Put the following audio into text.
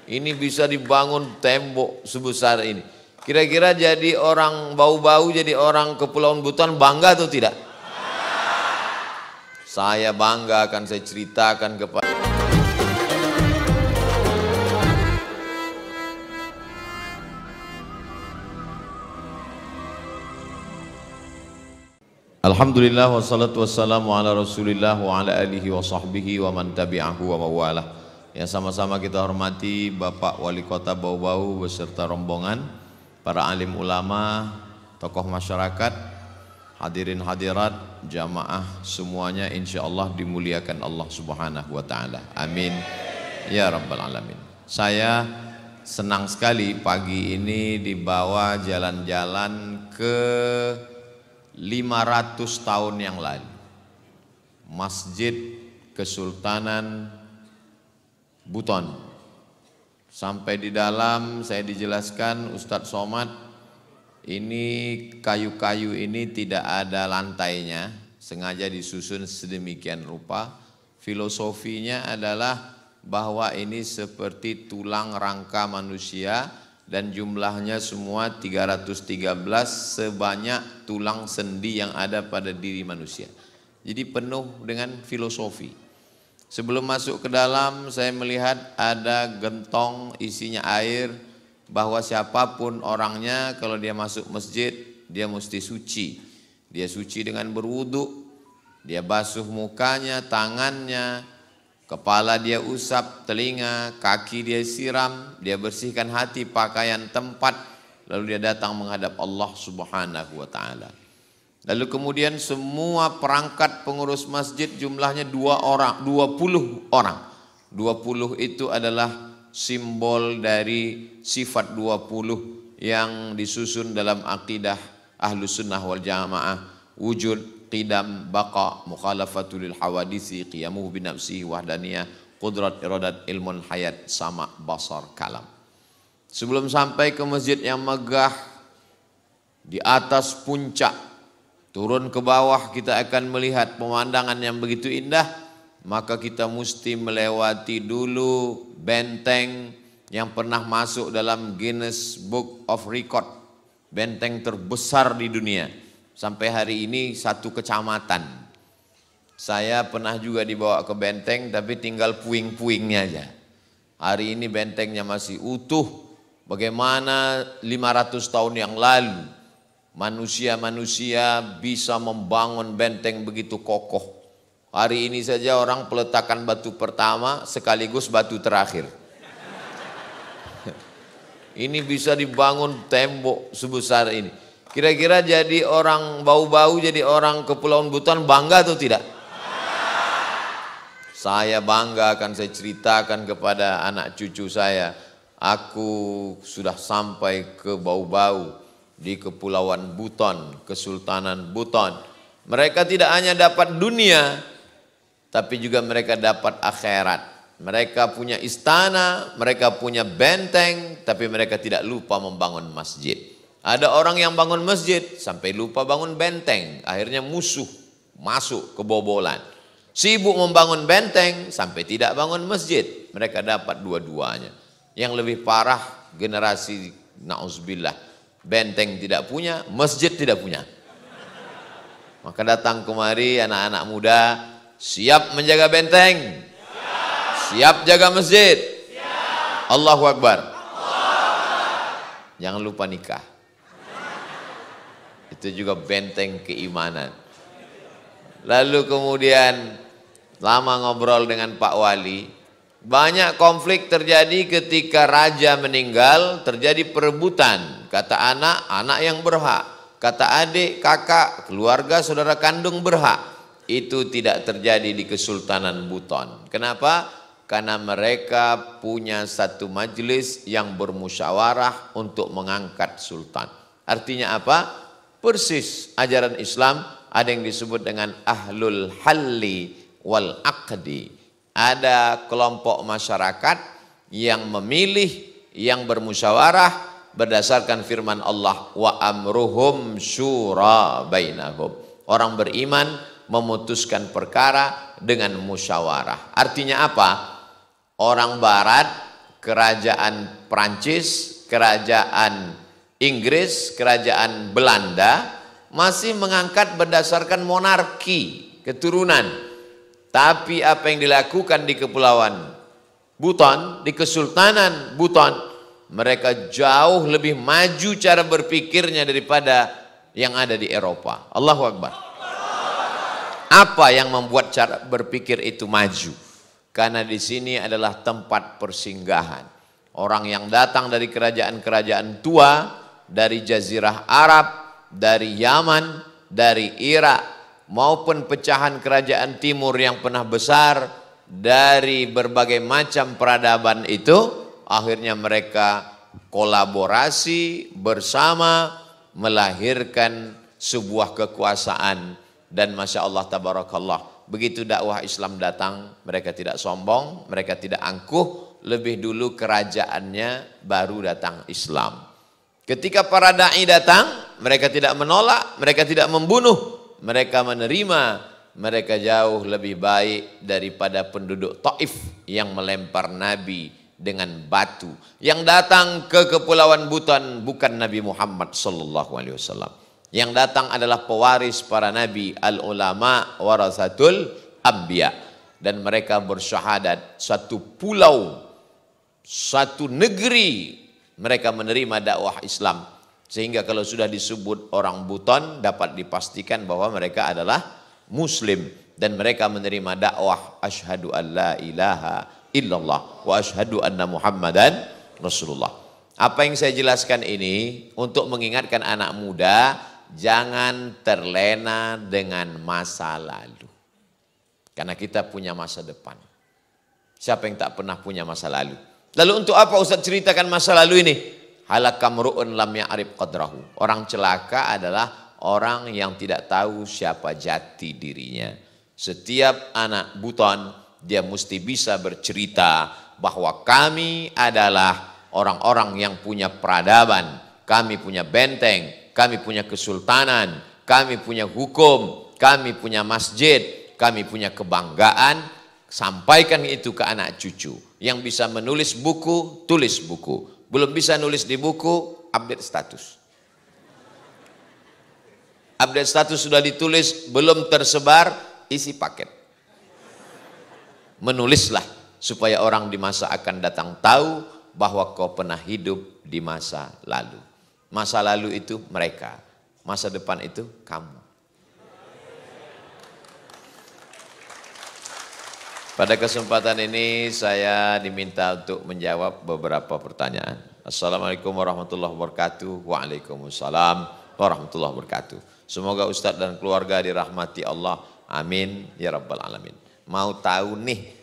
Ini bisa dibangun tembok sebesar ini. Kira-kira jadi orang bau-bau, jadi orang Kepulauan Buton bangga atau tidak? Saya bangga, akan saya ceritakan kepada Alhamdulillah wassalatu wassalamu ala rasulillah wa ala alihi wa sahbihi wa man tabi'ahu wa mawalah. Yang sama-sama kita hormati Bapak Wali Kota Bau-Bau beserta rombongan, para alim ulama, tokoh masyarakat, hadirin hadirat, jamaah semuanya insyaallah dimuliakan Allah Subhanahu wa taala. Amin ya rabbal alamin. Saya senang sekali pagi ini dibawa jalan-jalan ke 500 tahun yang lalu, Masjid Kesultanan Buton. Sampai di dalam saya dijelaskan Ustadz Somad, ini kayu-kayu ini tidak ada lantainya, sengaja disusun sedemikian rupa. Filosofinya adalah bahwa ini seperti tulang rangka manusia, dan jumlahnya semua 313 sebanyak tulang sendi yang ada pada diri manusia. Jadi penuh dengan filosofi. Sebelum masuk ke dalam saya melihat ada gentong isinya air, bahwa siapapun orangnya kalau dia masuk masjid dia mesti suci. Dia suci dengan berwudu, dia basuh mukanya, tangannya, kepala dia usap, telinga, kaki dia siram, dia bersihkan hati, pakaian, tempat, lalu dia datang menghadap Allah Subhanahu wa taala. Lalu kemudian semua perangkat pengurus masjid jumlahnya 20 orang. 20 itu adalah simbol dari sifat 20 yang disusun dalam akidah Ahlus Sunnah wal Jamaah, wujud, qidam, baqa, mukhalafatul hawadisi, qiyamuhu binafsihi, wahdaniyah, qudrat, iradat, ilmun, hayat, sama, basar, kalam. Sebelum sampai ke masjid yang megah, di atas puncak, turun ke bawah kita akan melihat pemandangan yang begitu indah, maka kita mesti melewati dulu benteng yang pernah masuk dalam Guinness Book of Record, benteng terbesar di dunia. Sampai hari ini satu kecamatan. Saya pernah juga dibawa ke benteng tapi tinggal puing-puingnya aja. Hari ini bentengnya masih utuh. Bagaimana 500 tahun yang lalu manusia-manusia bisa membangun benteng begitu kokoh. Hari ini saja orang peletakan batu pertama sekaligus batu terakhir. Ini bisa dibangun tembok sebesar ini. Kira-kira jadi orang bau-bau, jadi orang Kepulauan Buton bangga atau tidak? Saya bangga, akan saya ceritakan kepada anak cucu saya. Aku sudah sampai ke Bau-Bau di Kepulauan Buton, Kesultanan Buton. Mereka tidak hanya dapat dunia, tapi juga mereka dapat akhirat. Mereka punya istana, mereka punya benteng, tapi mereka tidak lupa membangun masjid. Ada orang yang bangun masjid sampai lupa bangun benteng, akhirnya musuh masuk kebobolan. Sibuk membangun benteng sampai tidak bangun masjid, mereka dapat dua-duanya. Yang lebih parah generasi na'udzubillah, benteng tidak punya, masjid tidak punya. Maka datang kemari anak-anak muda, siap menjaga benteng, siap jaga masjid. Allahu Akbar. Jangan lupa nikah. Itu juga benteng keimanan. Lalu kemudian lama ngobrol dengan Pak Wali, banyak konflik terjadi ketika raja meninggal, terjadi perebutan. Kata anak, anak yang berhak. Kata adik, kakak, keluarga, saudara kandung berhak. Itu tidak terjadi di Kesultanan Buton. Kenapa? Karena mereka punya satu majelis yang bermusyawarah untuk mengangkat sultan. Artinya apa? Persis ajaran Islam, ada yang disebut dengan ahlul halli wal aqdi. Ada kelompok masyarakat yang memilih, yang bermusyawarah berdasarkan firman Allah, wa amruhum syura bainahum. Orang beriman memutuskan perkara dengan musyawarah. Artinya apa? Orang barat kerajaan Prancis, kerajaan Inggris, kerajaan Belanda masih mengangkat berdasarkan monarki, keturunan. Tapi apa yang dilakukan di Kepulauan Buton, di Kesultanan Buton, mereka jauh lebih maju cara berpikirnya daripada yang ada di Eropa. Allahu Akbar. Apa yang membuat cara berpikir itu maju? Karena di sini adalah tempat persinggahan. Orang yang datang dari kerajaan-kerajaan tua, dari Jazirah Arab, dari Yaman, dari Irak, maupun pecahan kerajaan timur yang pernah besar, dari berbagai macam peradaban itu, akhirnya mereka kolaborasi bersama melahirkan sebuah kekuasaan. Dan Masya Allah tabarakallah, begitu dakwah Islam datang, mereka tidak sombong, mereka tidak angkuh, lebih dulu kerajaannya baru datang Islam. Ketika para da'i datang, mereka tidak menolak, mereka tidak membunuh, mereka menerima, mereka jauh lebih baik daripada penduduk Taif yang melempar Nabi dengan batu. Yang datang ke Kepulauan Buton bukan Nabi Muhammad sallallahu alaihi wasallam. Yang datang adalah pewaris para nabi, al-ulama warasatul anbiya, dan mereka bersyahadat satu pulau, satu negeri mereka menerima dakwah Islam, sehingga kalau sudah disebut orang Buton dapat dipastikan bahwa mereka adalah muslim dan mereka menerima dakwah asyhadu an la ilaha illallah wa asyhadu anna muhammadan rasulullah. Apa yang saya jelaskan ini untuk mengingatkan anak muda, jangan terlena dengan masa lalu. Karena kita punya masa depan. Siapa yang tak pernah punya masa lalu? Lalu untuk apa Ustaz ceritakan masa lalu ini? Halakamru'un lam ya'rif qadrahu. Orang celaka adalah orang yang tidak tahu siapa jati dirinya. Setiap anak Buton, dia mesti bisa bercerita bahwa kami adalah orang-orang yang punya peradaban. Kami punya benteng. Kami punya kesultanan, kami punya hukum, kami punya masjid, kami punya kebanggaan. Sampaikan itu ke anak cucu. Yang bisa menulis buku, tulis buku. Belum bisa nulis di buku, update status. Update status sudah ditulis, belum tersebar, isi paket. Menulislah supaya orang di masa akan datang tahu bahwa kau pernah hidup di masa lalu. Masa lalu itu mereka, masa depan itu kamu. Pada kesempatan ini saya diminta untuk menjawab beberapa pertanyaan. Assalamualaikum warahmatullahi wabarakatuh. Waalaikumsalam warahmatullahi wabarakatuh. Semoga Ustadz dan keluarga dirahmati Allah. Amin ya rabbal alamin. Mau tahu nih